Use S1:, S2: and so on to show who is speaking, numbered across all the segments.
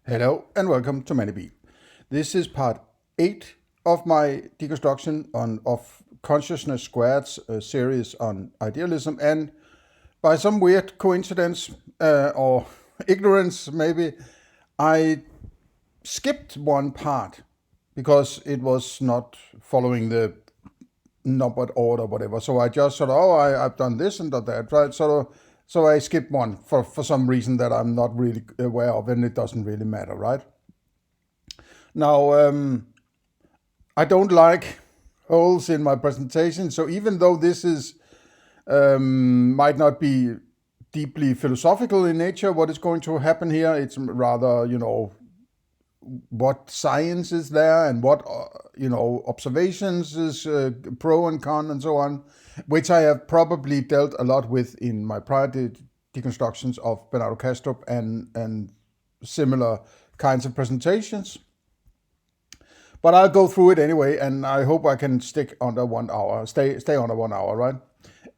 S1: Hello and welcome to ManyB. This is part 8 of my deconstruction of Consciousness Squared's series on idealism, and by some weird coincidence or ignorance maybe, I skipped one part because it was not following the numbered order, whatever. So I just sort of, I've done this and done that, right? So I skipped one for some reason that I'm not really aware of, and it doesn't really matter, right? Now, I don't like holes in my presentation, so even though this is might not be deeply philosophical in nature, what is going to happen here, it's rather, what science is there and what, observations is pro and con and so on, which I have probably dealt a lot with in my prior deconstructions of Bernardo Kastrup and similar kinds of presentations. But I'll go through it anyway, and I hope I can stick under 1 hour, stay under 1 hour, right?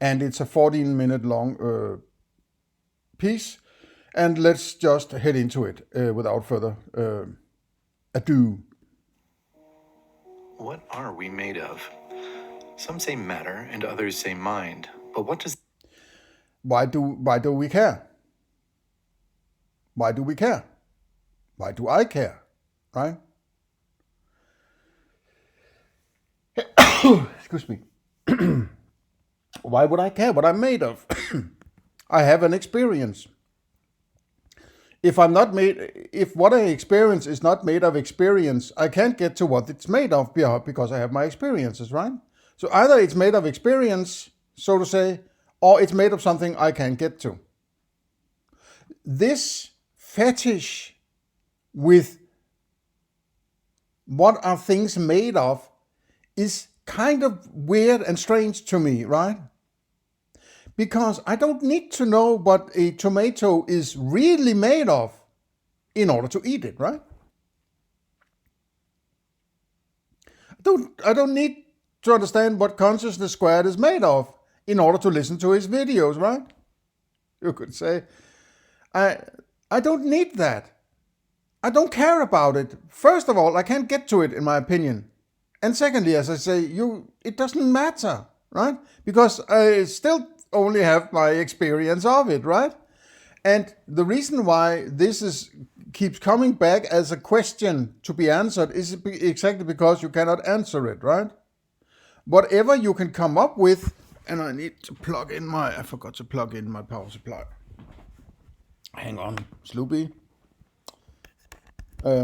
S1: And it's a 14-minute long piece, and let's just head into it without further ado.
S2: What are we made of? Some say matter and others say mind, but what does...
S1: Why do we care? Why do we care? Why do I care, right? Excuse me. Why would I care what I'm made of? I have an experience. If what I experience is not made of experience, I can't get to what it's made of because I have my experiences, right? So either it's made of experience, so to say, or it's made of something I can't get to. This fetish with what are things made of is kind of weird and strange to me, right? Because I don't need to know what a tomato is really made of in order to eat it, right? I don't need to understand what Consciousness Squared is made of in order to listen to his videos, right? You could say, I don't need that. I don't care about it. First of all, I can't get to it, in my opinion. And secondly, as I say, it doesn't matter, right? Because I still only have my experience of it, right? And the reason why this keeps coming back as a question to be answered is exactly because you cannot answer it, right? Whatever you can come up with, and I need to I forgot to plug in my power supply. Hang on, Sloopy. I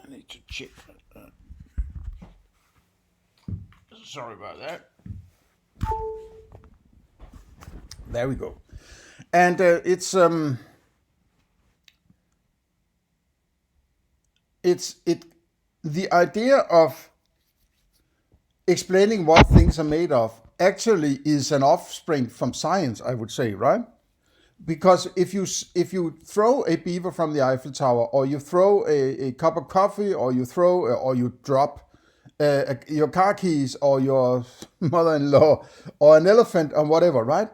S1: need to check. Sorry about that. There we go. And it's the idea of explaining what things are made of actually is an offspring from science, I would say, right? Because if you throw a beaver from the Eiffel Tower, or you throw a cup of coffee, or you drop your car keys, or your mother-in-law, or an elephant, or whatever, right?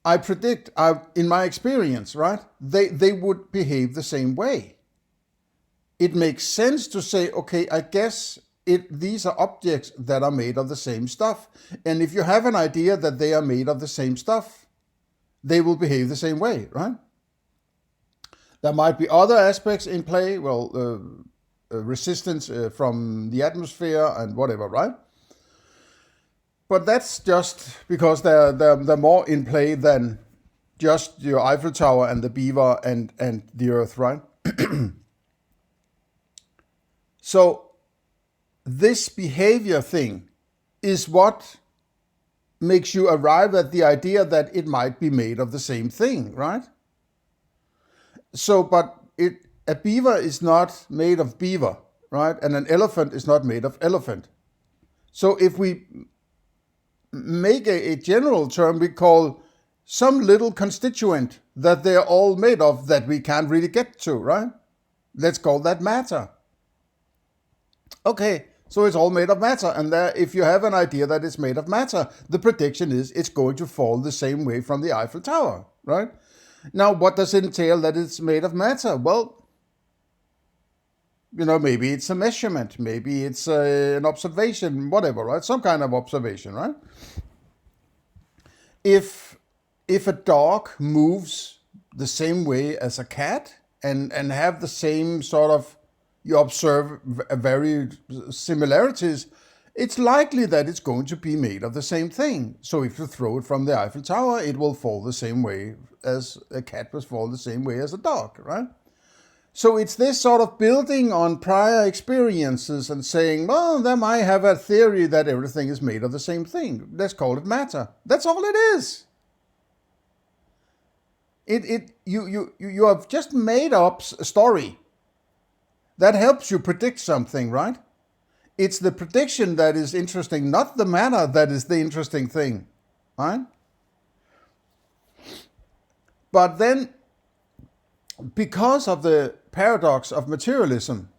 S1: I predict, in my experience, right, they would behave the same way. It makes sense to say, okay, I guess these are objects that are made of the same stuff. And if you have an idea that they are made of the same stuff, they will behave the same way, right? There might be other aspects in play, resistance from the atmosphere and whatever, right? But that's just because they're more in play than just your Eiffel Tower and the beaver and the earth, right? So this behavior thing is what makes you arrive at the idea that it might be made of the same thing, right? So, but a beaver is not made of beaver, right? And an elephant is not made of elephant. So if we make a general term, we call some little constituent that they're all made of that we can't really get to, right? Let's call that matter. Okay, So it's all made of matter. And there, if you have an idea that it's made of matter, the prediction is it's going to fall the same way from the Eiffel Tower, right? Now, what does it entail that it's made of matter? Well, maybe it's a measurement, maybe it's an observation, whatever, right? Some kind of observation, right? If a dog moves the same way as a cat and have the same sort of, you observe very similarities, it's likely that it's going to be made of the same thing. So if you throw it from the Eiffel Tower, it will fall the same way as a cat will fall the same way as a dog, right? So it's this sort of building on prior experiences and saying, well, they might have a theory that everything is made of the same thing. Let's call it matter. That's all it is. You have just made up a story that helps you predict something, right? It's the prediction that is interesting, not the matter that is the interesting thing, right? But then, because of the paradox of materialism,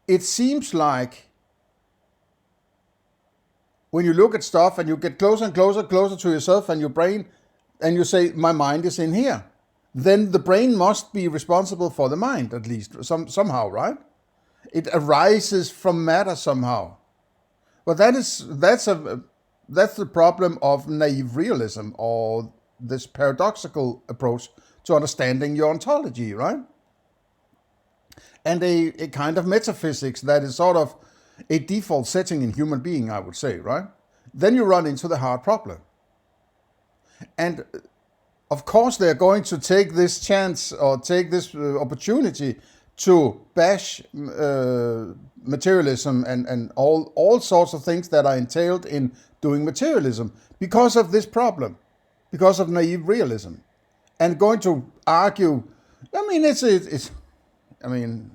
S1: it seems like when you look at stuff and you get closer and closer to yourself and your brain, and you say, my mind is in here, then the brain must be responsible for the mind, at least somehow, right? It arises from matter somehow. But that's the problem of naive realism, or this paradoxical approach to understanding your ontology, right? And a kind of metaphysics that is sort of a default setting in human being, I would say, right? Then you run into the hard problem. And of course, they're going to take this chance or take this opportunity to bash materialism and all sorts of things that are entailed in doing materialism because of this problem, because of naive realism, and going to argue. I mean,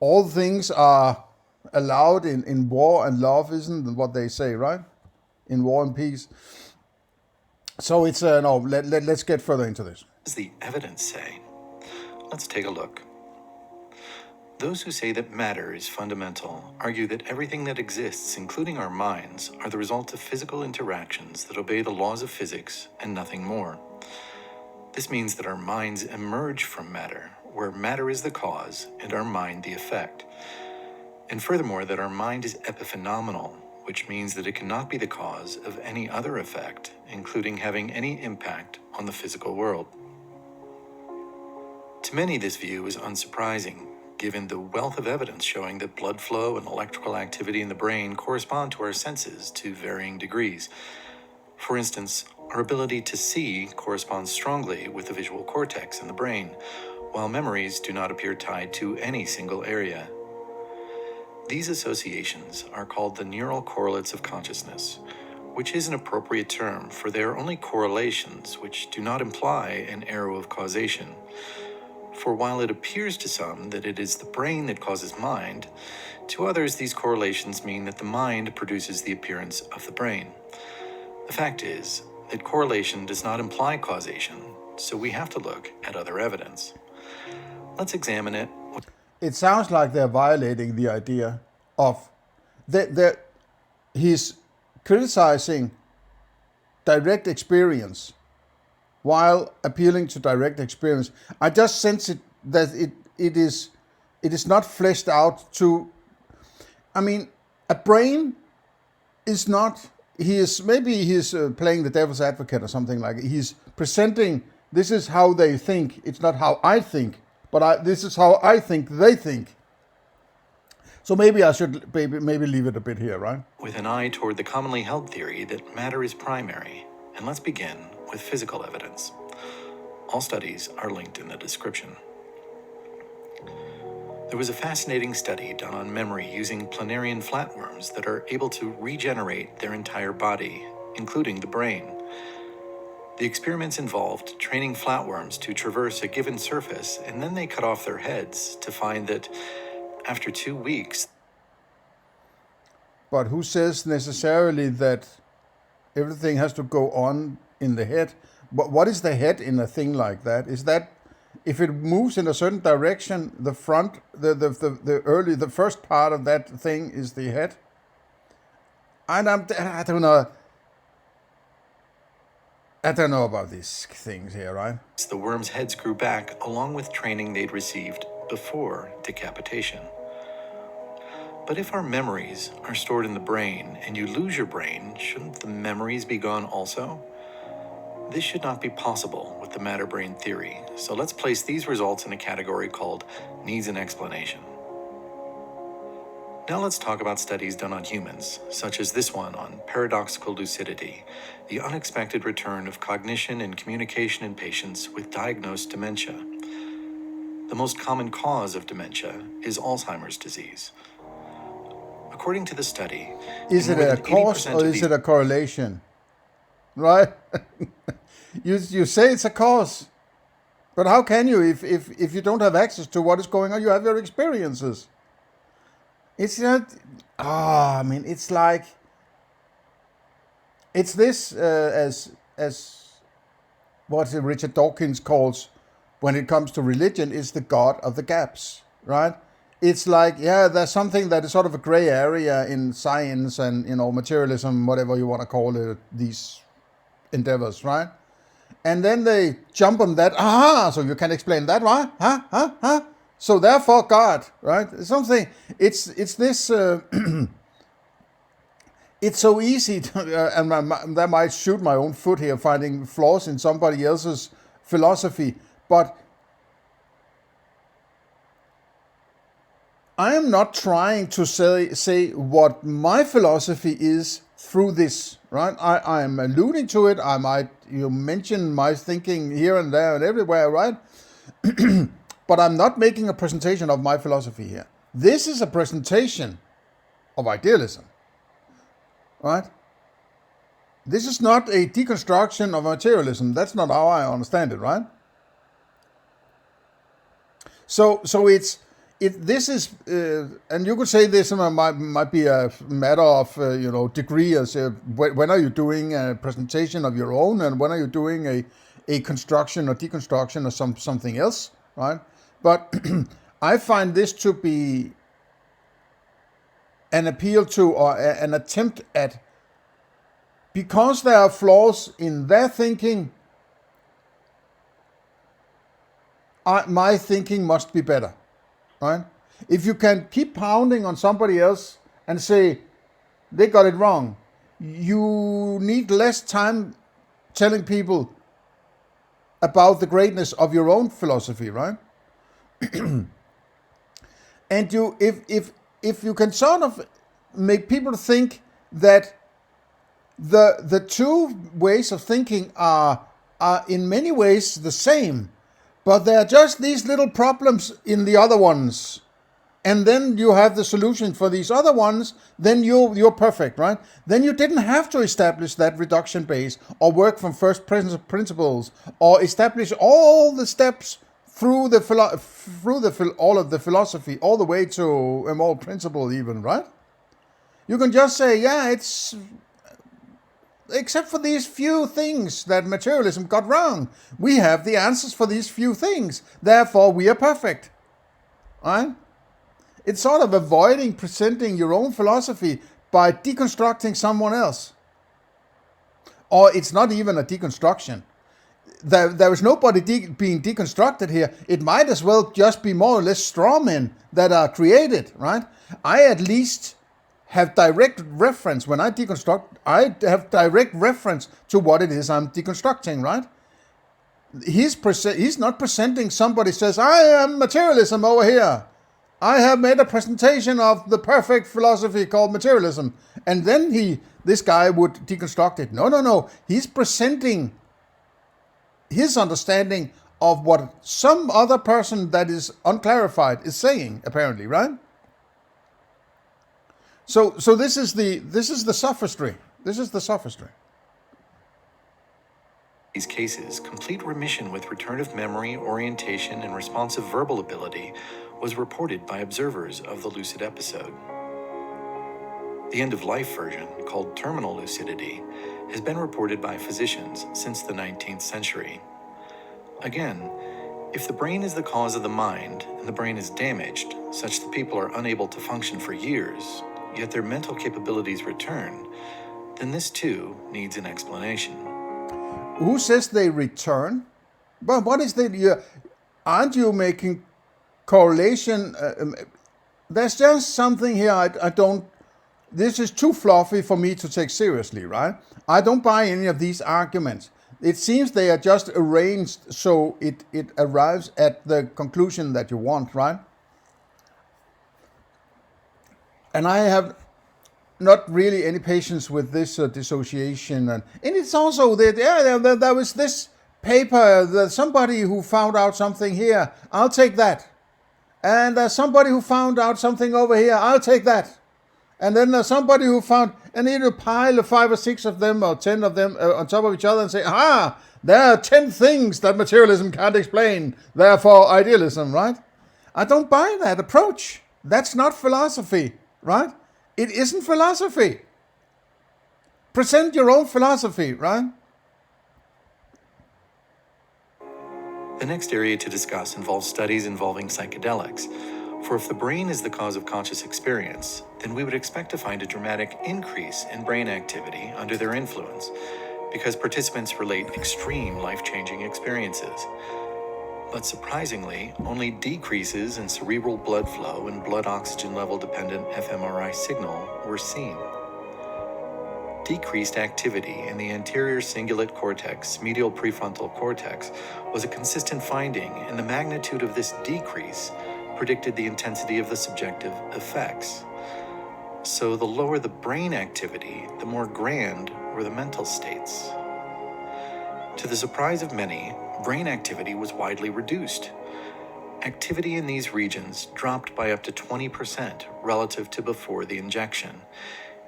S1: all things are allowed in war and love, isn't what they say, right? In war and peace. So it's no. Let's get further into this.
S2: What does the evidence say? Let's take a look. Those who say that matter is fundamental argue that everything that exists, including our minds, are the result of physical interactions that obey the laws of physics and nothing more. This means that our minds emerge from matter, where matter is the cause and our mind the effect. And furthermore, that our mind is epiphenomenal, which means that it cannot be the cause of any other effect, including having any impact on the physical world. To many, this view is unsurprising, given the wealth of evidence showing that blood flow and electrical activity in the brain correspond to our senses to varying degrees. For instance, our ability to see corresponds strongly with the visual cortex in the brain, while memories do not appear tied to any single area. These associations are called the neural correlates of consciousness, which is an appropriate term, for they are only correlations which do not imply an arrow of causation. For while it appears to some that it is the brain that causes mind, to others these correlations mean that the mind produces the appearance of the brain. The fact is that correlation does not imply causation, so we have to look at other evidence. Let's examine it.
S1: It sounds like they're violating the idea of that he's criticizing direct experience while appealing to direct experience. I just sense that it is not fleshed out to. I mean, a brain is not. He's playing the devil's advocate or something like it. He's presenting, this is how they think. It's not how I think, but this is how I think they think. So maybe I should maybe leave it a bit here, right?
S2: With an eye toward the commonly held theory that matter is primary, and let's begin with physical evidence. All studies are linked in the description. There was a fascinating study done on memory using planarian flatworms that are able to regenerate their entire body, including the brain. The experiments involved training flatworms to traverse a given surface, and then they cut off their heads to find that after 2 weeks.
S1: But who says necessarily that everything has to go on in the head? What is the head in a thing like that? Is that if it moves in a certain direction, the front, the first part of that thing is the head. And I don't know. I don't know about these things here, right?
S2: The worms' heads grew back along with training they'd received before decapitation. But if our memories are stored in the brain and you lose your brain, shouldn't the memories be gone also? This should not be possible with the matter-brain theory, so let's place these results in a category called needs an explanation. Now let's talk about studies done on humans, such as this one on paradoxical lucidity, the unexpected return of cognition and communication in patients with diagnosed dementia. The most common cause of dementia is Alzheimer's disease. According to the study,
S1: is it a cause or is it a correlation? Right? you say it's a cause, but how can you if you don't have access to what is going on? You have your experiences. It's not. I mean, it's like it's this as what Richard Dawkins calls, when it comes to religion, is the god of the gaps, right? It's like, yeah, there's something that is sort of a gray area in science and, materialism, whatever you want to call it, these endeavors, right? And then they jump on that, so you can explain that, right? Huh? So therefore God, right? Something, it's this, it's so easy to, and that might shoot my own foot here, finding flaws in somebody else's philosophy, but I am not trying to say what my philosophy is through this, right? I am alluding to it. You mention my thinking here and there and everywhere, right? But I'm not making a presentation of my philosophy here. This is a presentation of idealism, right? This is not a deconstruction of materialism. That's not how I understand it, right? So this is, and you could say this might be a matter of degree, as when are you doing a presentation of your own, and when are you doing a construction or deconstruction or something else, right? But I find this to be an appeal to, or an attempt at, because there are flaws in their thinking, my thinking must be better, right? If you can keep pounding on somebody else and say they got it wrong, you need less time telling people about the greatness of your own philosophy, right? And if you can sort of make people think that the two ways of thinking are in many ways the same, but there are just these little problems in the other ones, and then you have the solution for these other ones, then you're perfect, right? Then you didn't have to establish that reduction base or work from first principles or establish all the steps through all of the philosophy, all the way to a moral principle even, right? You can just say, yeah, it's except for these few things that materialism got wrong, we have the answers for these few things. Therefore, we are perfect. Right? It's sort of avoiding presenting your own philosophy by deconstructing someone else. Or it's not even a deconstruction. There is nobody being deconstructed here. It might as well just be more or less straw men that are created, right? I at least have direct reference. When I deconstruct, I have direct reference to what it is I'm deconstructing, right? He's not presenting somebody says, I am materialism over here. I have made a presentation of the perfect philosophy called materialism. And then this guy would deconstruct it. No. He's presenting his understanding of what some other person that is unclarified is saying, apparently, right? So this is the sophistry. This is the sophistry.
S2: These cases, complete remission with return of memory, orientation, and responsive verbal ability was reported by observers of the lucid episode. The end-of-life version, called terminal lucidity, has been reported by physicians since the 19th century. Again, If the brain is the cause of the mind, and the brain is damaged, such that people are unable to function for years, yet their mental capabilities return, then this too needs an explanation.
S1: Who says they return? But what is the... aren't you making correlation? There's just something here I don't... This is too fluffy for me to take seriously, right? I don't buy any of these arguments. It seems they are just arranged so it arrives at the conclusion that you want, right? And I have not really any patience with this dissociation. And it's also that there was this paper, that somebody who found out something here, I'll take that. And there's somebody who found out something over here, I'll take that. And then there's somebody who found, and need a pile of 5 or 6 of them or 10 of them on top of each other and say, there are 10 things that materialism can't explain, therefore idealism, right? I don't buy that approach. That's not philosophy, right? It isn't philosophy. Present your own philosophy, right?
S2: The next area to discuss involves studies involving psychedelics. For if the brain is the cause of conscious experience, then we would expect to find a dramatic increase in brain activity under their influence, because participants relate extreme life-changing experiences. But surprisingly, only decreases in cerebral blood flow and blood oxygen level dependent fMRI signal were seen. Decreased activity in the anterior cingulate cortex, medial prefrontal cortex, was a consistent finding, and the magnitude of this decrease predicted the intensity of the subjective effects. So the lower the brain activity, the more grand were the mental states. To the surprise of many, brain activity was widely reduced. Activity in these regions dropped by up to 20% relative to before the injection.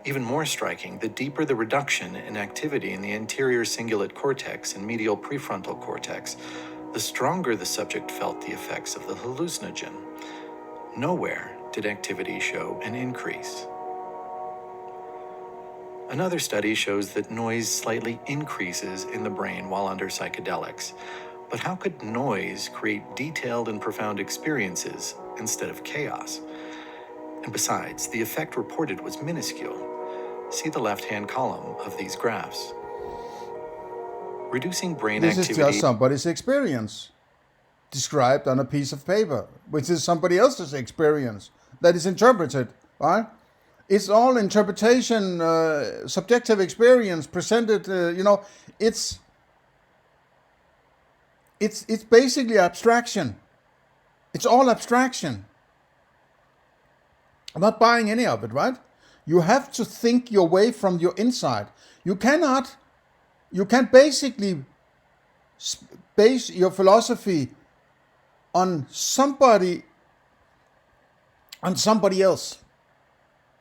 S2: Even more striking, the deeper the reduction in activity in the anterior cingulate cortex and medial prefrontal cortex, the stronger the subject felt the effects of the hallucinogen. Nowhere did activity show an increase. Another study shows that noise slightly increases in the brain while under psychedelics. But how could noise create detailed and profound experiences instead of chaos? And besides, the effect reported was minuscule. See the left-hand column of these graphs. Reducing brain
S1: This
S2: activity...
S1: is just somebody's experience described on a piece of paper, which is somebody else's experience that is interpreted, right? It's all interpretation, subjective experience presented, it's basically abstraction. It's all abstraction. I'm not buying any of it, right? You have to think your way from your inside. You can basically base your philosophy on somebody else,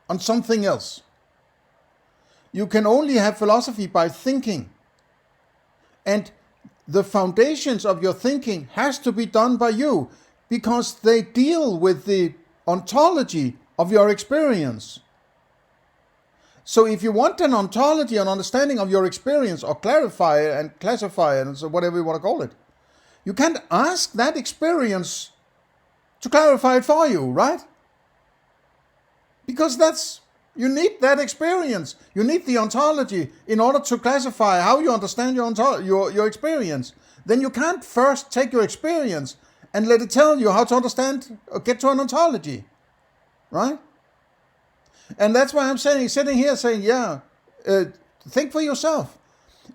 S1: on something else. You can only have philosophy by thinking. And the foundations of your thinking has to be done by you, because they deal with the ontology of your experience. So if you want an ontology, an understanding of your experience, or clarify it and classify it, and so whatever you want to call it, you can't ask that experience to clarify it for you, right? Because you need that experience. You need the ontology in order to classify how you understand your experience. Then you can't first take your experience and let it tell you how to understand or get to an ontology, right? And that's why I'm sitting here saying, think for yourself.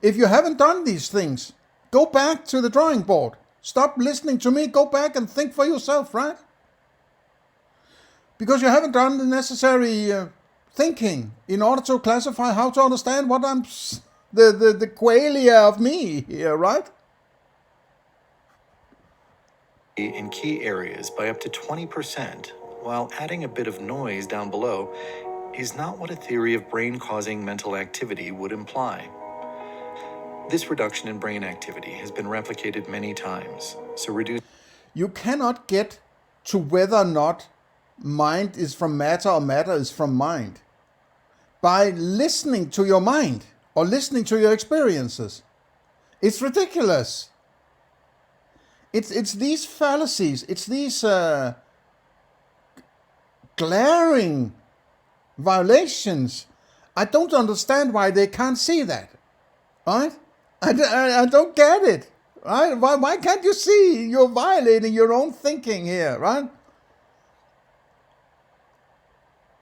S1: If you haven't done these things, go back to the drawing board. Stop listening to me. Go back and think for yourself, right? Because you haven't done the necessary thinking in order to classify how to understand what the qualia of me here, right?
S2: In key areas by up to 20%, while adding a bit of noise down below, is not what a theory of brain-causing mental activity would imply. This reduction in brain activity has been replicated many times, so
S1: you cannot get to whether or not mind is from matter or matter is from mind by listening to your mind or listening to your experiences. It's ridiculous. It's these fallacies, it's these glaring violations. I don't understand why they can't see that, right? I don't get it, right? Why can't you see you're violating your own thinking here, right?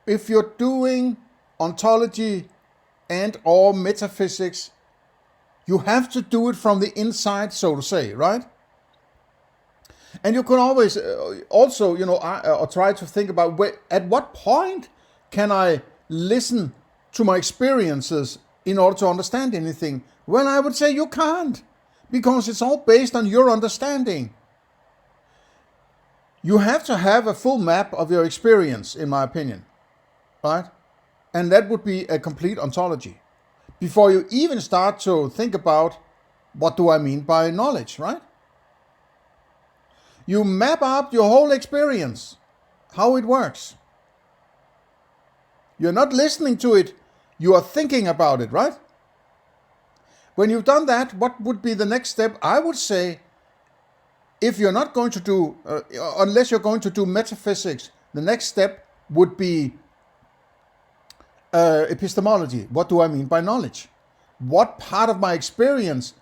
S1: If you're doing ontology and or metaphysics, you have to do it from the inside, so to say, right? And you can always also, try to think about at what point can I listen to my experiences in order to understand anything. Well, I would say you can't, because it's all based on your understanding. You have to have a full map of your experience, in my opinion, right? And that would be a complete ontology before you even start to think about what do I mean by knowledge, right? You map out your whole experience, how it works. You're not listening to it, you are thinking about it, right? When you've done that, what would be the next step? I would say, if you're not going to do, unless you're going to do metaphysics, the next step would be epistemology. What do I mean by knowledge? What part of my experience...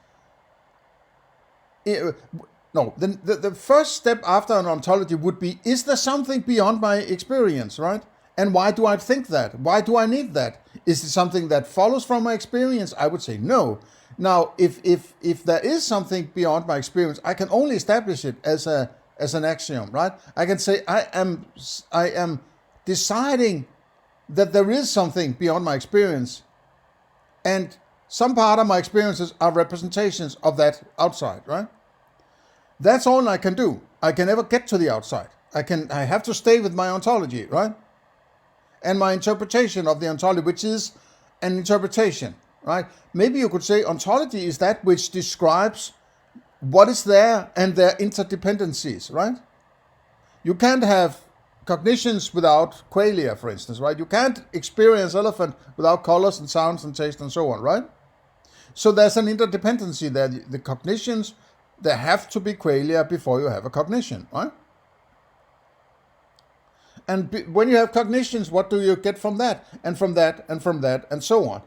S1: The first step after an ontology would be, is there something beyond my experience, right? And why do I think that? Why do I need that? Is it something that follows from my experience? I would say no. Now, if there is something beyond my experience, I can only establish it as an axiom, right? I can say I am deciding that there is something beyond my experience, and some part of my experiences are representations of that outside, right? That's all I can do. I can never get to the outside. I have to stay with my ontology, right? And my interpretation of the ontology, which is an interpretation, right? Maybe you could say ontology is that which describes what is there and their interdependencies, right? You can't have cognitions without qualia, for instance, right? You can't experience elephant without colors and sounds and taste and so on, right? So there's an interdependency there. The cognitions, there have to be qualia before you have a cognition, right? And when you have cognitions, what do you get from that? And from that, and from that, and so on.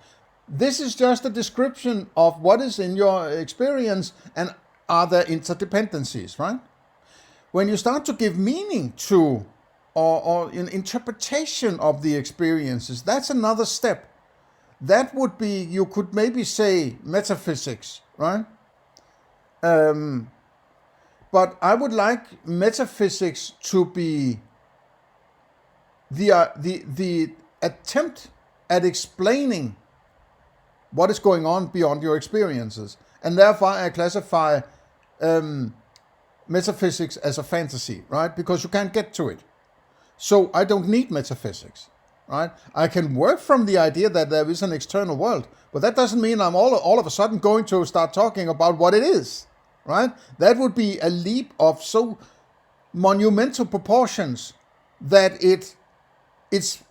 S1: This is just a description of what is in your experience, and are there interdependencies, right? When you start to give meaning to or an interpretation of the experiences, that's another step. That would be, you could maybe say, metaphysics, right? But I would like metaphysics to be the attempt at explaining what is going on beyond your experiences. And therefore I classify metaphysics as a fantasy, right? Because you can't get to it. So I don't need metaphysics, right? I can work from the idea that there is an external world, but that doesn't mean I'm all of a sudden going to start talking about what it is, right? That would be a leap of so monumental proportions that it's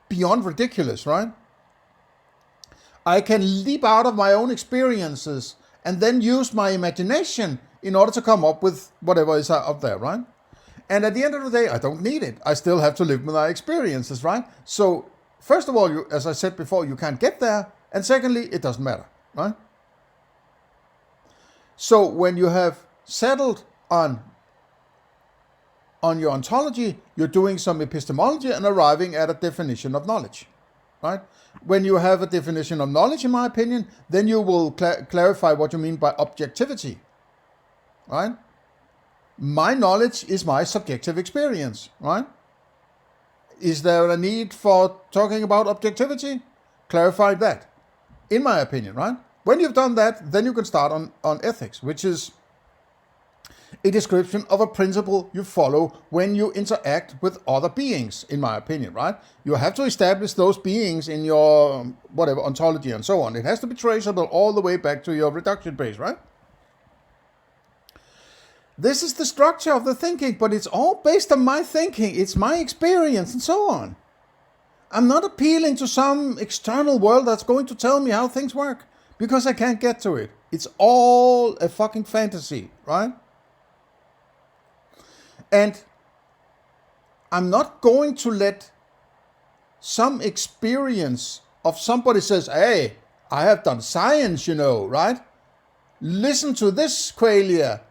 S1: beyond ridiculous, right? I can leap out of my own experiences and then use my imagination in order to come up with whatever is out there, right? And at the end of the day, I don't need it. I still have to live with my experiences, right? So, first of all, as I said before, you can't get there. And secondly, it doesn't matter, right? So, when you have settled on your ontology, you're doing some epistemology and arriving at a definition of knowledge, right? When you have a definition of knowledge, in my opinion, then you will clarify what you mean by objectivity, right? My knowledge is my subjective experience, right? Is there a need for talking about objectivity? Clarify that, in my opinion, right? When you've done that, then you can start on ethics, which is a description of a principle you follow when you interact with other beings, in my opinion, right? You have to establish those beings in your, whatever, ontology and so on. It has to be traceable all the way back to your reduction base, right? This is the structure of the thinking, but it's all based on my thinking. It's my experience and so on. I'm not appealing to some external world that's going to tell me how things work, because I can't get to it. It's all a fucking fantasy, right? And I'm not going to let some experience of somebody says, hey, I have done science, right? Listen to this, Qualia.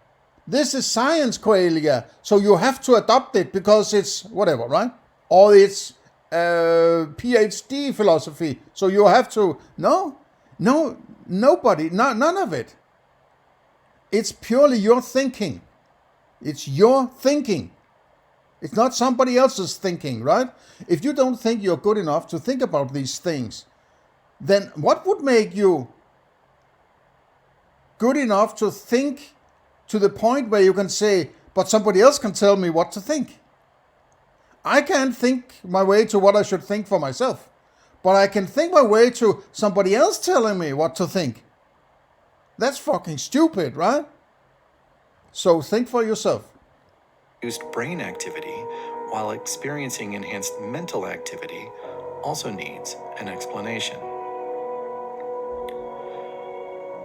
S1: This is science, Qualia. So you have to adopt it because it's whatever, right? Or it's PhD philosophy. So you have to. No, nobody, none of it. It's purely your thinking. It's your thinking. It's not somebody else's thinking, right? If you don't think you're good enough to think about these things, then what would make you good enough to think to the point where you can say, but somebody else can tell me what to think? I can't think my way to what I should think for myself, but I can think my way to somebody else telling me what to think. That's fucking stupid, right? So think for yourself.
S2: Reduced brain activity while experiencing enhanced mental activity also needs an explanation.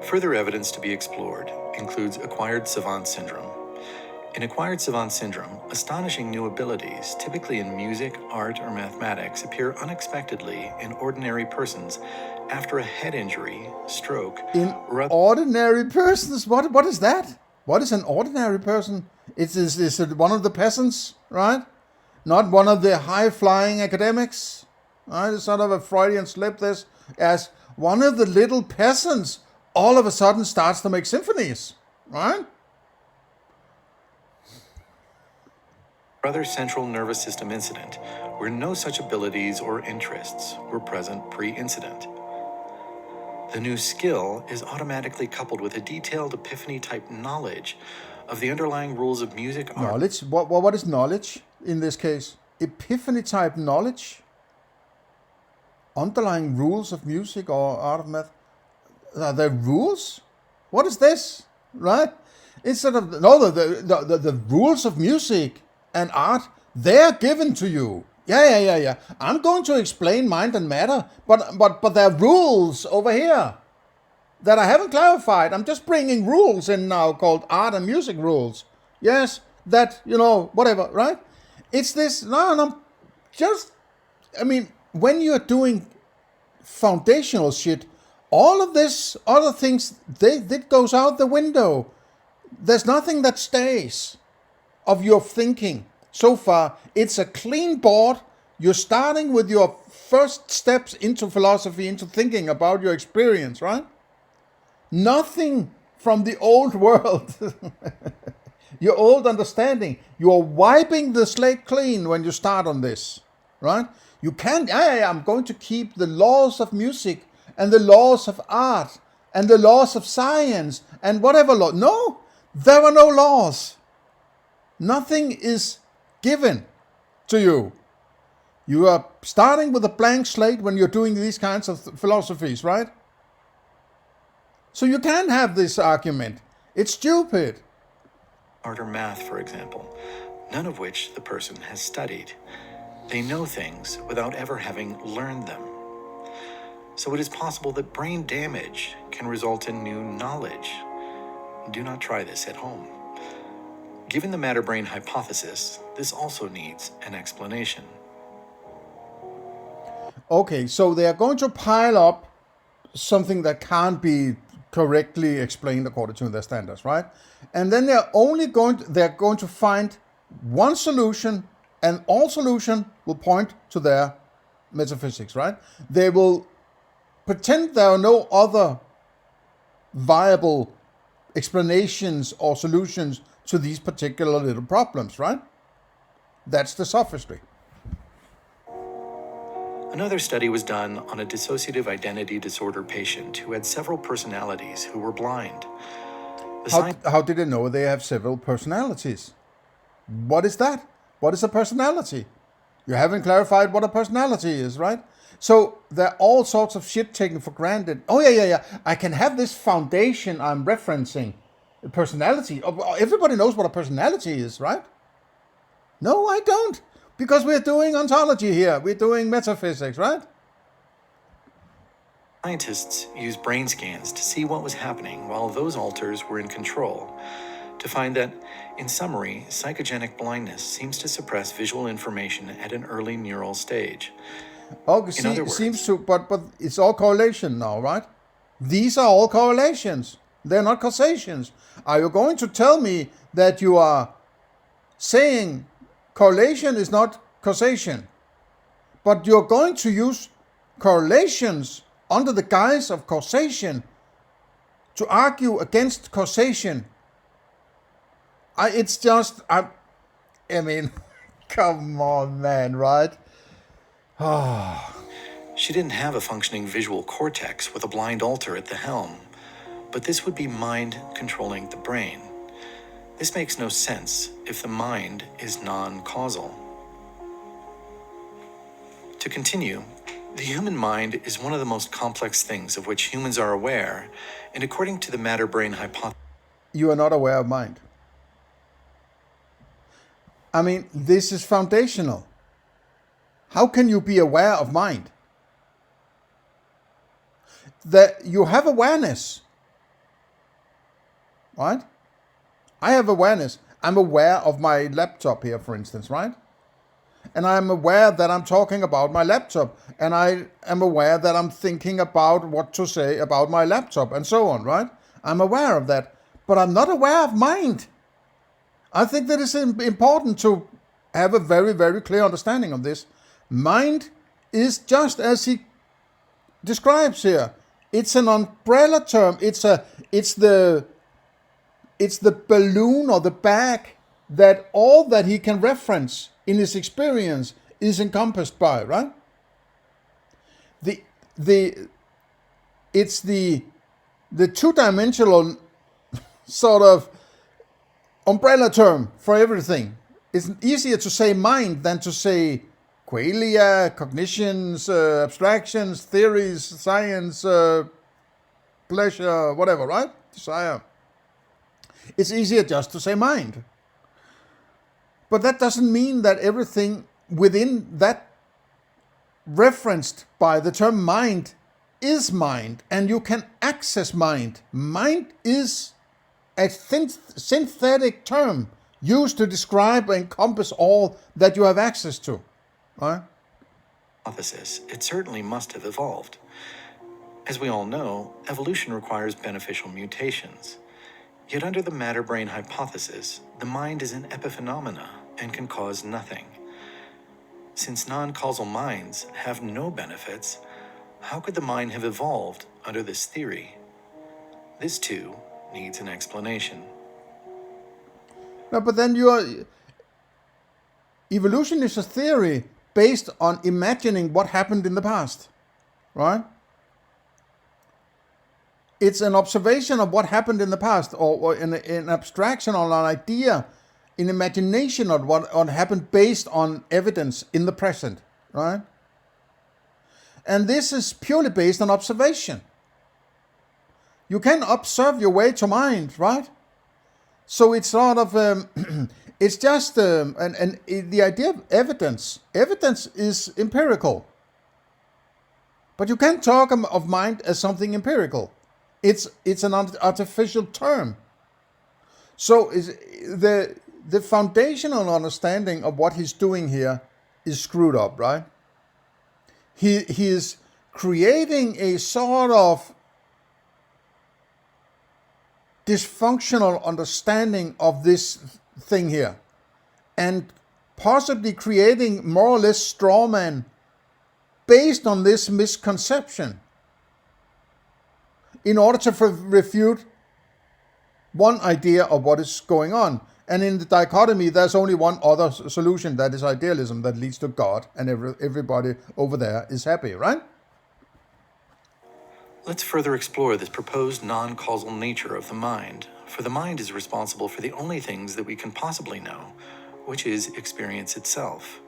S2: Further evidence to be explored includes acquired savant syndrome. In acquired savant syndrome, astonishing new abilities, typically in music, art, or mathematics, appear unexpectedly in ordinary persons after a head injury, stroke,
S1: In ordinary persons? What is that? What is an ordinary person? Is it one of the peasants, right? Not one of the high-flying academics, right? It's sort of a Freudian slip, this, as one of the little peasants all of a sudden starts to make symphonies, right?
S2: Other central nervous system incident where no such abilities or interests were present pre-incident. The new skill is automatically coupled with a detailed epiphany-type knowledge of the underlying rules of music, art.
S1: Knowledge? What is knowledge in this case? Epiphany-type knowledge? Underlying rules of music or art of math? Are there rules? What is this? Right? Instead of the rules of music and art, they're given to you. Yeah. I'm going to explain mind and matter, but there are rules over here that I haven't clarified. I'm just bringing rules in now called art and music rules. Yes, that, whatever, right? It's this, when you're doing foundational shit, all of this, other things, that goes out the window. There's nothing that stays of your thinking. So far, it's a clean board. You're starting with your first steps into philosophy, into thinking about your experience, right? Nothing from the old world. Your old understanding. You're wiping the slate clean when you start on this, right? You can't, I'm going to keep the laws of music and the laws of art and the laws of science and whatever law. No, there are no laws. Nothing is given to you. You are starting with a blank slate when you're doing these kinds of philosophies, right? So you can't have this argument. It's stupid.
S2: Art or math, for example, none of which the person has studied. They know things without ever having learned them. So it is possible that brain damage can result in new knowledge. Do not try this at home. Given the matter-brain hypothesis, this also needs an explanation.
S1: Okay, so they are going to pile up something that can't be correctly explained according to their standards, right? And then they're going to find one solution, and all solution will point to their metaphysics, right? They will pretend there are no other viable explanations or solutions to these particular little problems, right? That's the sophistry.
S2: Another study was done on a dissociative identity disorder patient who had several personalities who were blind.
S1: How did they know they have several personalities? What is that? What is a personality? You haven't clarified what a personality is, right? So there are all sorts of shit taken for granted. Oh, yeah. I can have this foundation I'm referencing. Personality. Everybody knows what a personality is, right? No, I don't. Because we're doing ontology here. We're doing metaphysics, right?
S2: Scientists used brain scans to see what was happening while those alters were in control. to find that, in summary, psychogenic blindness seems to suppress visual information at an early neural stage.
S1: Okay,
S2: In other words,
S1: seems to, but it's all correlation now, right? These are all correlations. They're not causations. Are you going to tell me that you are saying correlation is not causation, but you're going to use correlations under the guise of causation to argue against causation? I mean, come on, man, right?
S2: she didn't have a functioning visual cortex with a blind alter at the helm, but this would be mind controlling the brain. This makes no sense if the mind is non-causal. To continue, the human mind is one of the most complex things of which humans are aware, and according to the matter-brain hypothesis,
S1: You are not aware of mind. I mean, this is foundational. How can you be aware of mind? That you have awareness, right? I have awareness. I'm aware of my laptop here, for instance, right? And I'm aware that I'm talking about my laptop. And I am aware that I'm thinking about what to say about my laptop and so on, right? I'm aware of that. But I'm not aware of mind. I think that it's important to have a very, very clear understanding of this. Mind is just as he describes here. It's an umbrella term. It's the balloon or the bag that all that he can reference in his experience is encompassed by, right? It's the two-dimensional sort of umbrella term for everything. It's easier to say mind than to say qualia, cognitions, abstractions, theories, science, pleasure, whatever, right? Desire. It's easier just to say mind. But that doesn't mean that everything within that referenced by the term mind is mind, and you can access mind. Mind is a synthetic term used to describe and encompass all that you have access to. Right?
S2: it certainly must have evolved. As we all know, evolution requires beneficial mutations. Yet under the matter-brain hypothesis, the mind is an epiphenomena and can cause nothing. Since non-causal minds have no benefits, how could the mind have evolved under this theory? This too needs an explanation.
S1: No, but then evolution is a theory based on imagining what happened in the past, right? It's an observation of what happened in the past, or an abstraction or an idea, an imagination of what happened based on evidence in the present, right? And this is purely based on observation. You can observe your way to mind, right? So it's sort of, it's just, and the idea of evidence is empirical. But you can't talk of mind as something empirical. It's an artificial term. So the foundational understanding of what he's doing here is screwed up, right? He is creating a sort of dysfunctional understanding of this thing here, and possibly creating more or less straw man based on this misconception in order to refute one idea of what is going on. And in the dichotomy, there's only one other solution, that is idealism, that leads to God, and everybody over there is happy, right?
S2: Let's further explore this proposed non-causal nature of the mind, for the mind is responsible for the only things that we can possibly know, which is experience itself.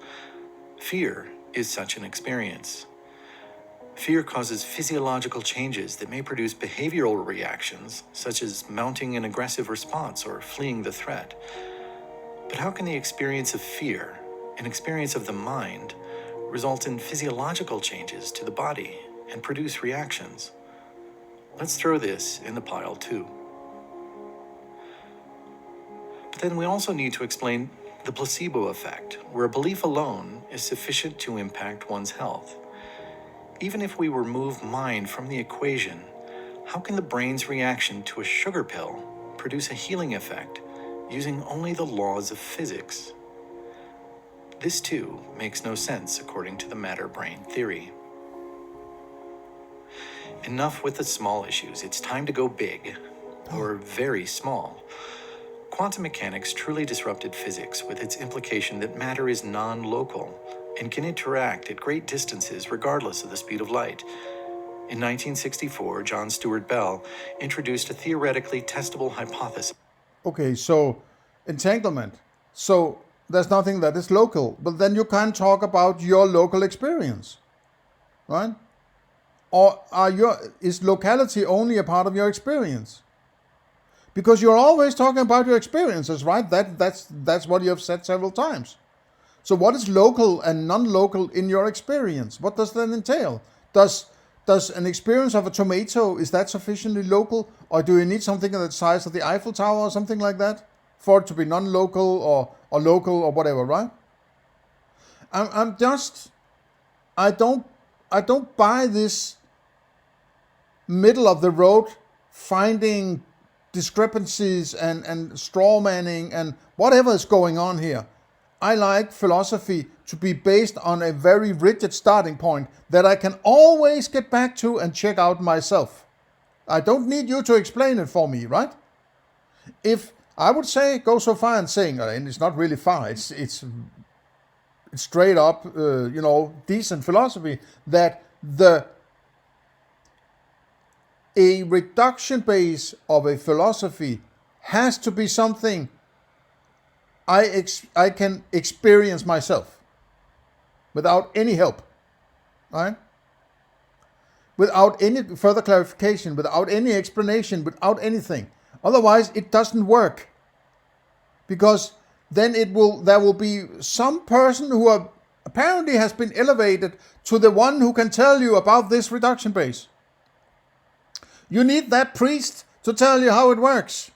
S2: Fear is such an experience. Fear causes physiological changes that may produce behavioral reactions, such as mounting an aggressive response or fleeing the threat. But how can the experience of fear, an experience of the mind, result in physiological changes to the body and produce reactions? Let's throw this in the pile too. then we also need to explain the placebo effect, where a belief alone is sufficient to impact one's health. Even if we remove mind from the equation, how can the brain's reaction to a sugar pill produce a healing effect using only the laws of physics? This too makes no sense according to the matter-brain theory. Enough with the small issues. It's time to go big, or very small. Quantum mechanics truly disrupted physics with its implication that matter is non-local and can interact at great distances regardless of the speed of light. In 1964, John Stuart Bell introduced a theoretically testable hypothesis.
S1: Okay, so entanglement. So there's nothing that is local, but then you can't talk about your local experience, right? Or is locality only a part of your experience? Because you're always talking about your experiences, right? That's what you have said several times. So what is local and non-local in your experience? What does that entail? Does an experience of a tomato, is that sufficiently local? Or do you need something the size of the Eiffel Tower or something like that for it to be non-local or local or whatever, right? I don't buy this middle of the road finding discrepancies and straw manning and whatever is going on here. I like philosophy to be based on a very rigid starting point that I can always get back to and check out myself. I don't need you to explain it for me, right? If I would say, go so far and saying, and it's not really far, it's straight up, decent philosophy, that a reduction base of a philosophy has to be something I can experience myself without any help, right? Without any further clarification, without any explanation, without anything. Otherwise, it doesn't work, because then there will be some person who apparently has been elevated to the one who can tell you about this reduction base. You need that priest to tell you how it works.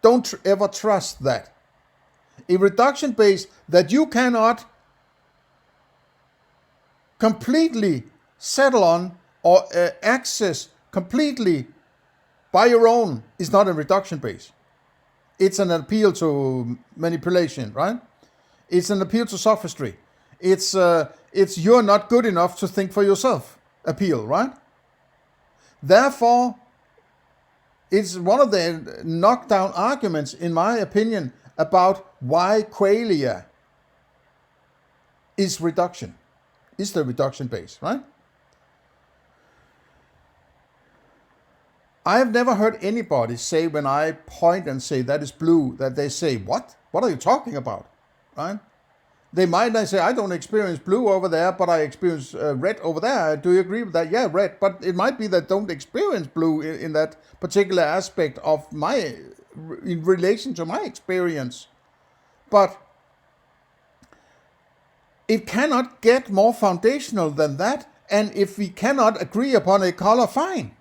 S1: Don't ever trust that. A reduction base that you cannot completely settle on or access completely by your own is not a reduction base. It's an appeal to manipulation, right? It's an appeal to sophistry. It's you're not good enough to think for yourself appeal, right? Therefore, it's one of the knockdown arguments, in my opinion, about why qualia is the reduction base, right? I have never heard anybody say, when I point and say that is blue, that they say, what? What are you talking about, right? They might not say, I don't experience blue over there, but I experience red over there. Do you agree with that? Yeah, red. But it might be that don't experience blue in that particular aspect of in relation to my experience. But it cannot get more foundational than that. And if we cannot agree upon a color, fine.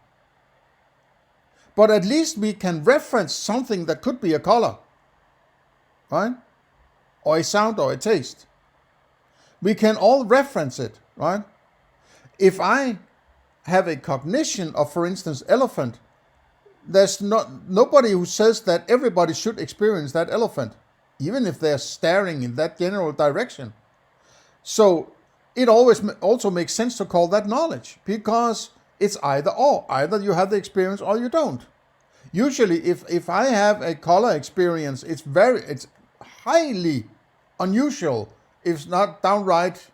S1: But at least we can reference something that could be a color, right? Or a sound or a taste. We can all reference it, right? If I have a cognition of, for instance, elephant, there's nobody who says that everybody should experience that elephant, even if they're staring in that general direction. So it always also makes sense to call that knowledge, because it's either or. Either you have the experience or you don't. Usually, if I have a color experience, it's highly unusual, if not downright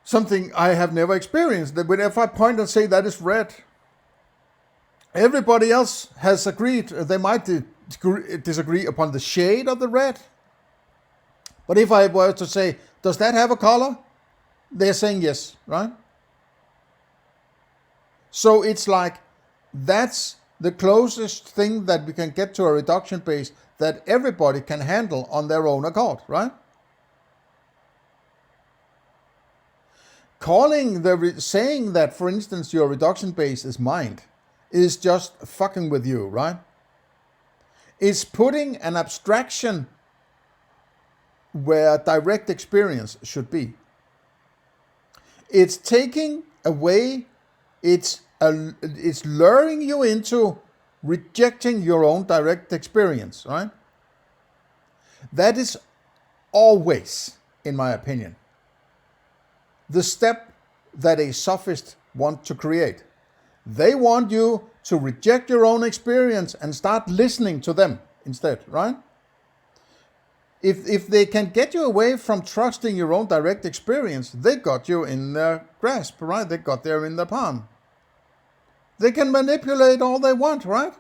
S1: something I have never experienced. That if I point and say that is red, everybody else has agreed. They might disagree upon the shade of the red. But if I were to say, does that have a color? They're saying yes, right? So it's like, that's the closest thing that we can get to a reduction base that everybody can handle on their own accord, right? Saying that, for instance, your reduction base is mind, is just fucking with you, right? It's putting an abstraction where direct experience should be. It's taking away, it's luring you into rejecting your own direct experience, right? That is always, in my opinion, the step that a sophist wants to create. They want you to reject your own experience and start listening to them instead, right? If they can get you away from trusting your own direct experience, they got you in their grasp, right? They got there in their palm. They can manipulate all they want, right?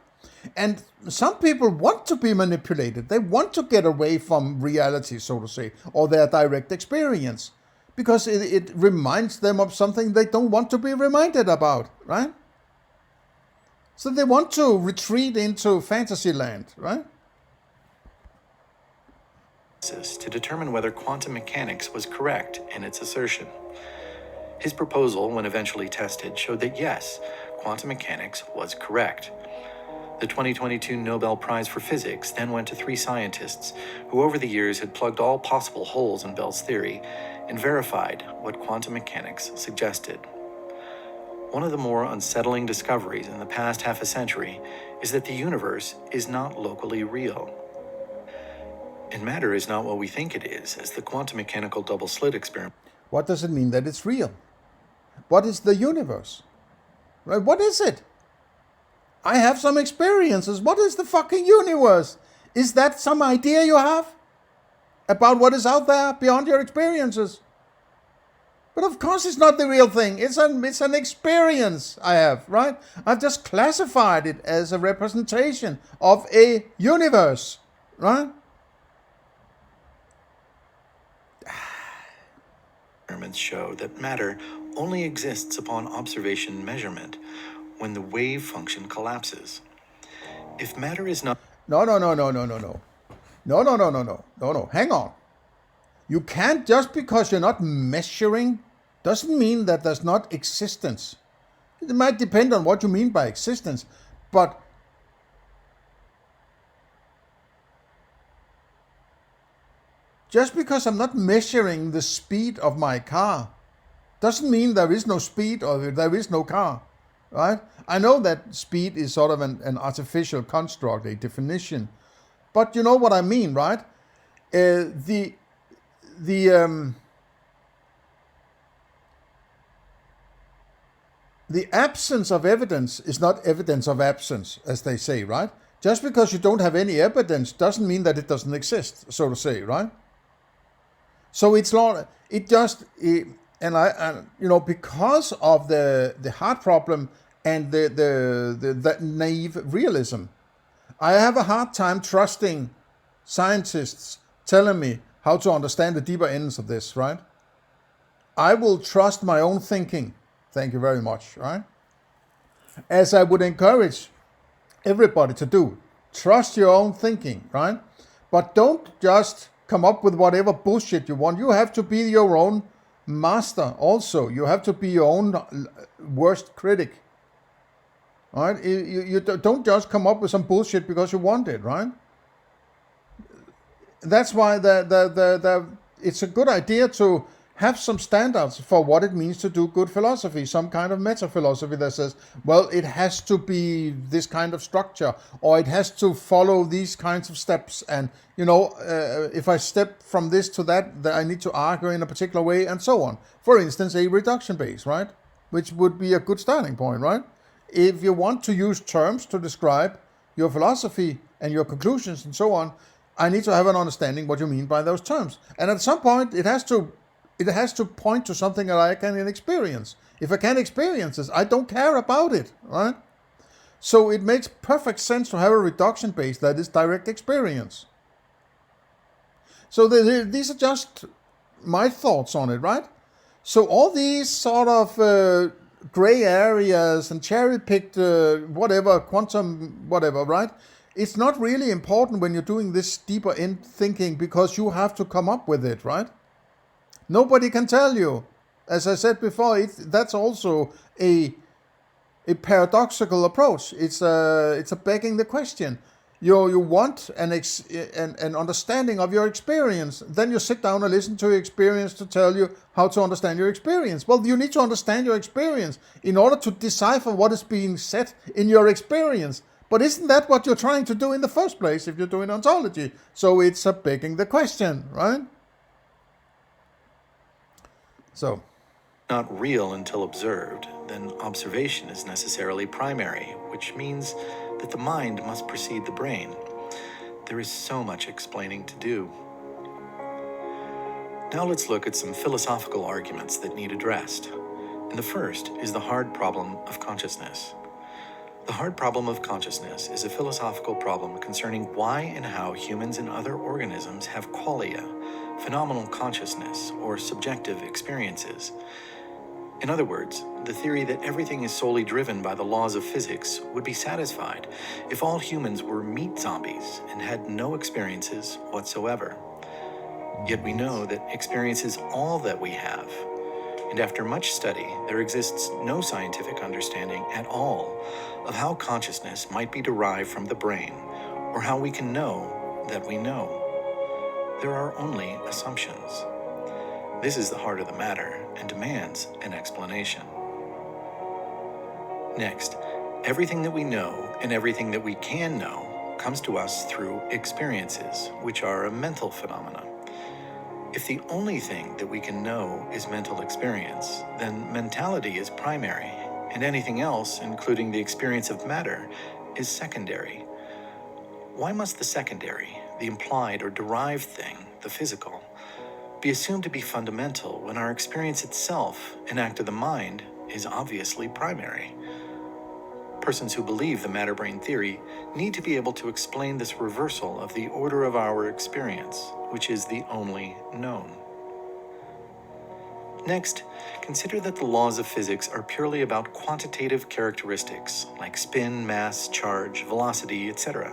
S1: And some people want to be manipulated. They want to get away from reality, so to say, or their direct experience, because it reminds them of something they don't want to be reminded about, right? So they want to retreat into fantasy land, right?
S2: To determine whether quantum mechanics was correct in its assertion. His proposal, when eventually tested, showed that yes, quantum mechanics was correct. The 2022 Nobel Prize for Physics then went to 3 scientists who over the years had plugged all possible holes in Bell's theory and verified what quantum mechanics suggested. One of the more unsettling discoveries in the past half a century is that the universe is not locally real. And matter is not what we think it is, as the quantum mechanical double slit experiment.
S1: What does it mean that it's real? What is the universe? Right? What is it? I have some experiences. What is the fucking universe? Is that some idea you have about what is out there beyond your experiences? But of course it's not the real thing. It's an experience I have, right? I've just classified it as a representation of a universe, right?
S2: Experiments show that matter only exists upon observation and measurement when the wave function collapses. If matter is not...
S1: No. Hang on. You can't, just because you're not measuring, doesn't mean that there's not existence. It might depend on what you mean by existence, but just because I'm not measuring the speed of my car doesn't mean there is no speed or there is no car, right? I know that speed is sort of an artificial construct, a definition, but you know what I mean, right? The absence of evidence is not evidence of absence, as they say, right? Just because you don't have any evidence doesn't mean that it doesn't exist, so to say, right? So it's not, because of the heart problem and the naive realism, I have a hard time trusting scientists telling me how to understand the deeper ends of this, right? I will trust my own thinking. Thank you very much, right? As I would encourage everybody to do. Trust your own thinking, right? But don't just come up with whatever bullshit you want. You have to be your own master also. You have to be your own worst critic, right? You don't just come up with some bullshit because you want it, right? That's why it's a good idea to have some standards for what it means to do good philosophy, some kind of meta-philosophy that says, well, it has to be this kind of structure, or it has to follow these kinds of steps, and, if I step from this to that, I need to argue in a particular way, and so on. For instance, a reduction base, right? Which would be a good starting point, right? If you want to use terms to describe your philosophy and your conclusions and so on, I need to have an understanding what you mean by those terms. And at some point, it has to point to something that I can experience. If I can't experience this, I don't care about it, right? So it makes perfect sense to have a reduction base that is direct experience. So these are just my thoughts on it, right? So all these sort of gray areas and cherry-picked quantum whatever, right? It's not really important when you're doing this deeper in thinking, because you have to come up with it, right? Nobody can tell you. As I said before, that's also a a paradoxical approach. It's a begging the question. You want an understanding of your experience. Then you sit down and listen to your experience to tell you how to understand your experience. Well, you need to understand your experience in order to decipher what is being said in your experience. But isn't that what you're trying to do in the first place if you're doing ontology? So it's a begging the question, right? So,
S2: not real until observed, then observation is necessarily primary, which means that the mind must precede the brain. There is so much explaining to do. Now let's look at some philosophical arguments that need addressed. And the first is the hard problem of consciousness. The hard problem of consciousness is a philosophical problem concerning why and how humans and other organisms have qualia, phenomenal consciousness, or subjective experiences. In other words, the theory that everything is solely driven by the laws of physics would be satisfied if all humans were meat zombies and had no experiences whatsoever. Yet we know that experience is all that we have. And after much study, there exists no scientific understanding at all of how consciousness might be derived from the brain, or how we can know that we know. There are only assumptions. This is the heart of the matter and demands an explanation. Next, everything that we know and everything that we can know comes to us through experiences, which are a mental phenomena. If the only thing that we can know is mental experience, then mentality is primary, and anything else, including the experience of matter, is secondary. Why must the secondary, the implied or derived thing, the physical, be assumed to be fundamental when our experience itself, an act of the mind, is obviously primary? Persons who believe the matter-brain theory need to be able to explain this reversal of the order of our experience, which is the only known. Next, consider that the laws of physics are purely about quantitative characteristics like spin, mass, charge, velocity, etc.,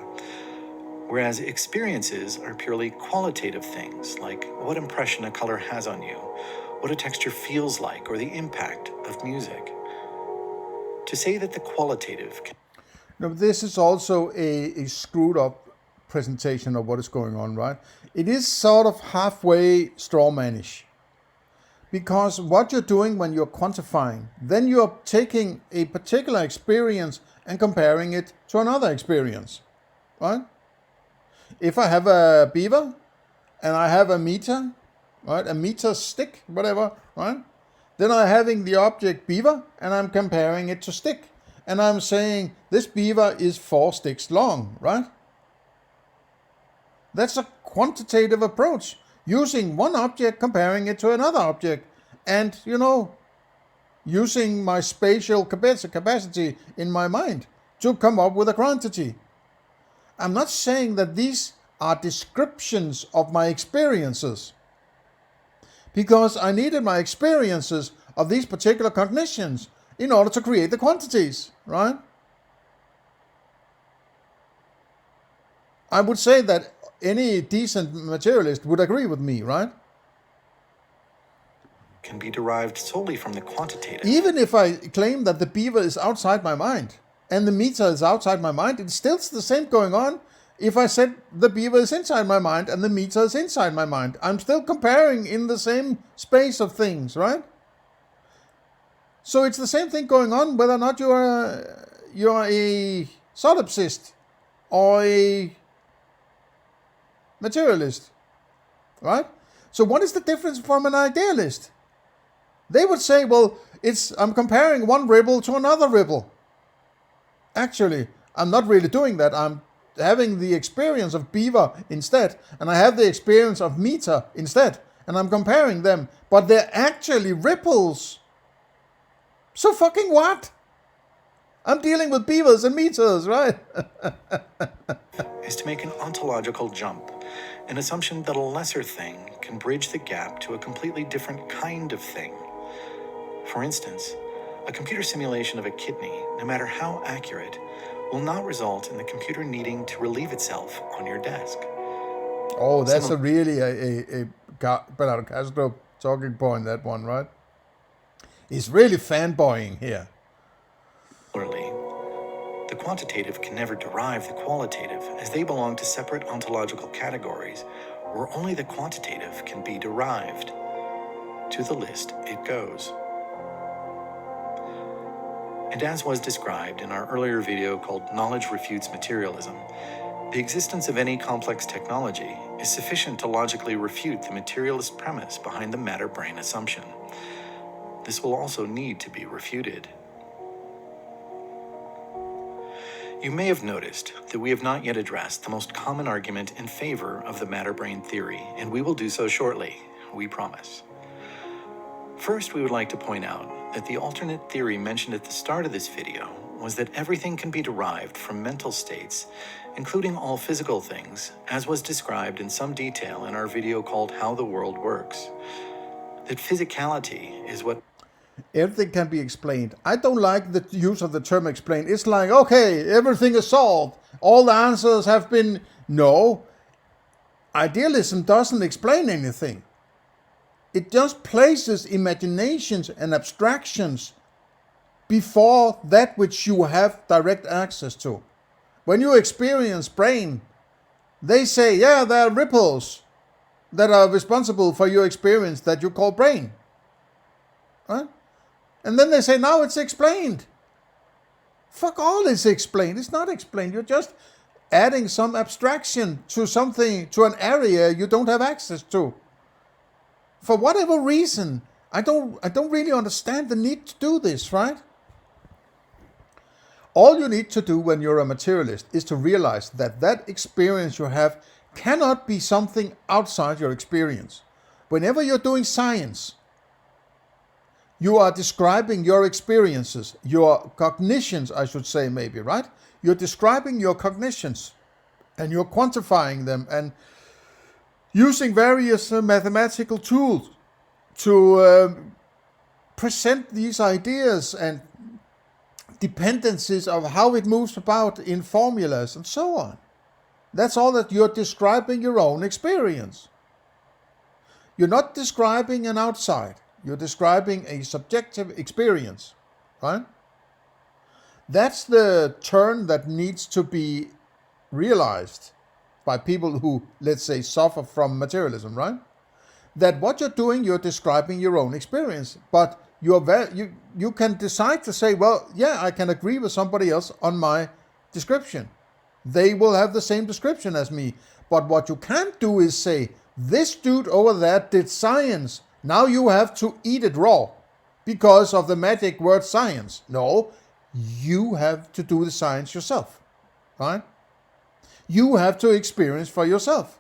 S2: whereas experiences are purely qualitative things like what impression a color has on you, what a texture feels like, or the impact of music. To say that the qualitative
S1: now this is also a screwed up presentation of what is going on, right? It is sort of halfway strawmanish. Because what you're doing when you're quantifying, then you're taking a particular experience and comparing it to another experience, right? If I have a beaver and I have a meter, right, a meter stick, whatever, right? Then I'm having the object beaver and I'm comparing it to stick. And I'm saying this beaver is 4 sticks long, right? That's a quantitative approach, using one object, comparing it to another object, and, using my spatial capacity in my mind to come up with a quantity. I'm not saying that these are descriptions of my experiences, because I needed my experiences of these particular cognitions in order to create the quantities, right? I would say that any decent materialist would agree with me, right?
S2: can be derived solely from the quantitative.
S1: Even if I claim that the beaver is outside my mind and the meter is outside my mind, it's still the same going on. If I said the beaver is inside my mind and the meter is inside my mind, I'm still comparing in the same space of things, right? So it's the same thing going on whether or not you're a solipsist or a materialist, right? So what is the difference from an idealist? They would say, well, I'm comparing one ripple to another ripple. Actually, I'm not really doing that. I'm having the experience of beaver instead, and I have the experience of meter instead, and I'm comparing them, but they're actually ripples. So fucking what? I'm dealing with beavers and meters, right?
S2: Is to make an ontological jump, an assumption that a lesser thing can bridge the gap to a completely different kind of thing. For instance, a computer simulation of a kidney, no matter how accurate, will not result in the computer needing to relieve itself on your desk.
S1: Oh, that's really a Bernardo Kastrup talking point, that one, right? He's really fanboying here.
S2: Similarly, the quantitative can never derive the qualitative, as they belong to separate ontological categories, where only the quantitative can be derived. To the list it goes. And as was described in our earlier video called Knowledge Refutes Materialism, the existence of any complex technology is sufficient to logically refute the materialist premise behind the matter-brain assumption. This will also need to be refuted. You may have noticed that we have not yet addressed the most common argument in favor of the matter-brain theory, and we will do so shortly, we promise. First, we would like to point out that the alternate theory mentioned at the start of this video was that everything can be derived from mental states, including all physical things, as was described in some detail in our video called How the World Works. That physicality is what
S1: Everything can be explained. I don't like the use of the term explain. It's like, okay, everything is solved. All the answers have been... No. Idealism doesn't explain anything. It just places imaginations and abstractions before that which you have direct access to. When you experience brain, they say, yeah, there are ripples that are responsible for your experience that you call brain. Right? And then they say, now it's explained. Fuck all is explained. It's not explained. You're just adding some abstraction to something, to an area you don't have access to. For whatever reason, I don't really understand the need to do this, right? All you need to do when you're a materialist is to realize that that experience you have cannot be something outside your experience. Whenever you're doing science, you are describing your experiences, your cognitions, I should say maybe, right? You're describing your cognitions and you're quantifying them and using various mathematical tools to present these ideas and dependencies of how it moves about in formulas and so on. That's all that you're describing your own experience. You're not describing an outside. You're describing a subjective experience, right? That's the turn that needs to be realized by people who, let's say, suffer from materialism, right? That what you're doing, you're describing your own experience, but you can decide to say, well, yeah, I can agree with somebody else on my description. They will have the same description as me. But what you can't do is say, this dude over there did science. Now you have to eat it raw because of the magic word science. No, you have to do the science yourself, right? You have to experience for yourself.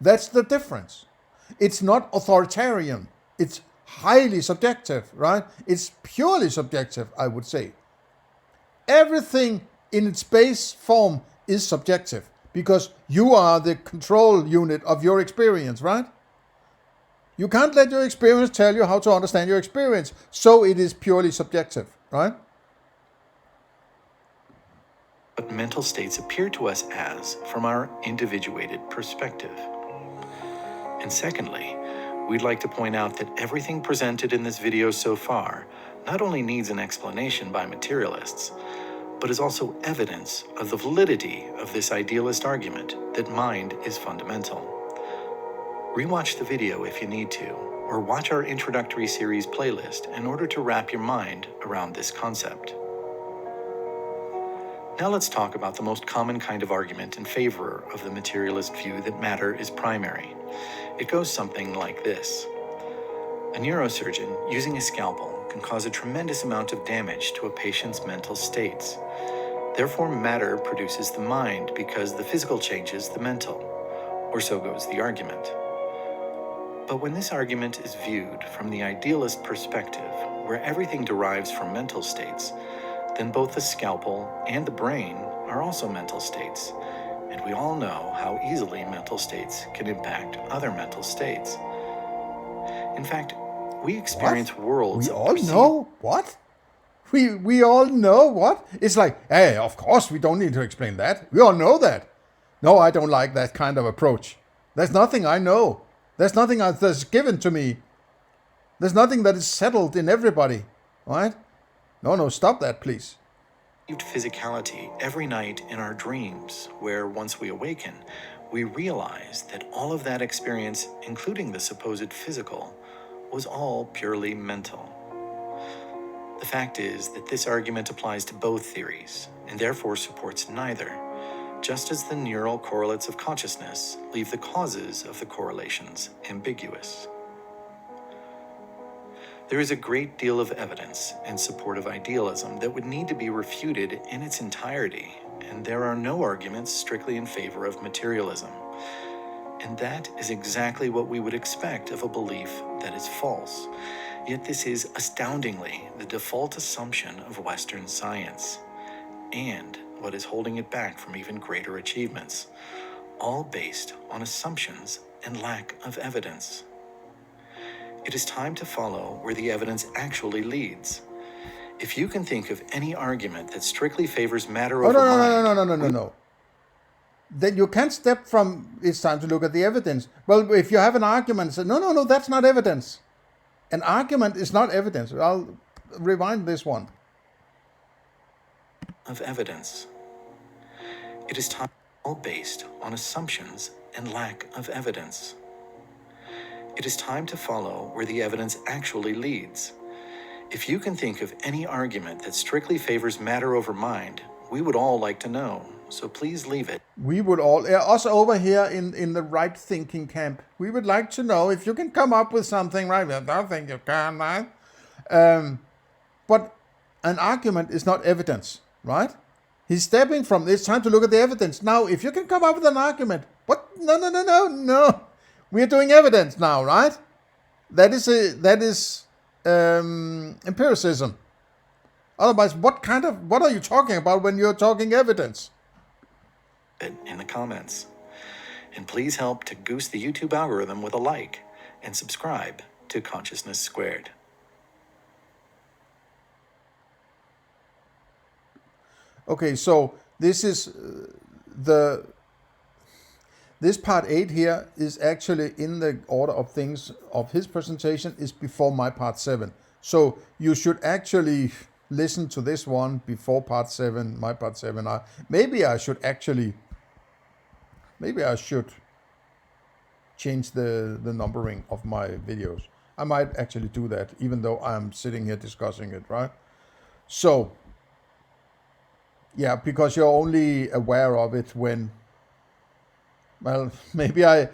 S1: That's the difference. It's not authoritarian. It's highly subjective, right? It's purely subjective, I would say. Everything in its base form is subjective because you are the control unit of your experience, right? You can't let your experience tell you how to understand your experience, so it is purely subjective, right?
S2: What mental states appear to us as from our individuated perspective. And secondly, we'd like to point out that everything presented in this video so far not only needs an explanation by materialists, but is also evidence of the validity of this idealist argument that mind is fundamental. Rewatch the video if you need to, or watch our introductory series playlist in order to wrap your mind around this concept. Now let's talk about the most common kind of argument in favor of the materialist view that matter is primary. It goes something like this. A neurosurgeon using a scalpel can cause a tremendous amount of damage to a patient's mental states. Therefore, matter produces the mind because the physical changes the mental, or so goes the argument. But when this argument is viewed from the idealist perspective, where everything derives from mental states, then both the scalpel and the brain are also mental states, and we all know how easily mental states can impact other mental states. In fact, we experience worlds.
S1: We all know what? We all know what? It's like, hey, of course we don't need to explain that. We all know that. No, I don't like that kind of approach. There's nothing I know. There's nothing that's given to me. There's nothing that is settled in everybody. right? No, stop that, please.
S2: Physicality every night in our dreams, where once we awaken, we realize that all of that experience, including the supposed physical, was all purely mental. The fact is that this argument applies to both theories, and therefore supports neither, just as the neural correlates of consciousness leave the causes of the correlations ambiguous. There is a great deal of evidence in support of idealism that would need to be refuted in its entirety, and there are no arguments strictly in favor of materialism. And that is exactly what we would expect of a belief that is false. Yet this is astoundingly the default assumption of Western science, and what is holding it back from even greater achievements, all based on assumptions and lack of evidence. It is time to follow where the evidence actually leads. If you can think of any argument that strictly favors matter over mind...
S1: No. Then you can't step from it's time to look at the evidence. Well, if you have an argument, say, no, that's not evidence. An argument is not evidence. I'll rewind this one.
S2: Of evidence. It is time all based on assumptions and lack of evidence. It is time to follow where the evidence actually leads. If you can think of any argument that strictly favors matter over mind, we would all like to know. So please leave it.
S1: We would all, us over here in the right thinking camp, we would like to know if you can come up with something, right? I don't think you can, right? But an argument is not evidence, right? He's stepping from, it's time to look at the evidence. Now, if you can come up with an argument, what? No. We're doing evidence now, right? That is empiricism. Otherwise, what are you talking about when you're talking evidence?
S2: In the comments. And please help to goose the YouTube algorithm with a like and subscribe to Consciousness Squared.
S1: Okay, so this is this part 8 here is actually in the order of things of his presentation is before my part 7. So you should actually listen to this one before part 7, my part 7. Maybe I should change the numbering of my videos. I might actually do that, even though I'm sitting here discussing it, right? So, yeah, because you're only aware of it when, well, maybe I'm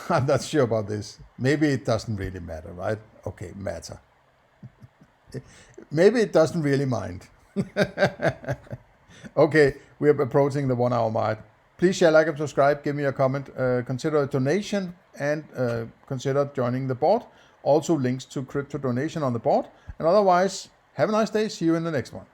S1: not sure about this. Maybe it doesn't really matter, right? Okay, matter. Maybe it doesn't really mind. Okay, we're approaching the 1 hour mark. Please share, like, and subscribe. Give me a comment. Consider a donation and consider joining the board. Also links to crypto donation on the board. And otherwise, have a nice day. See you in the next one.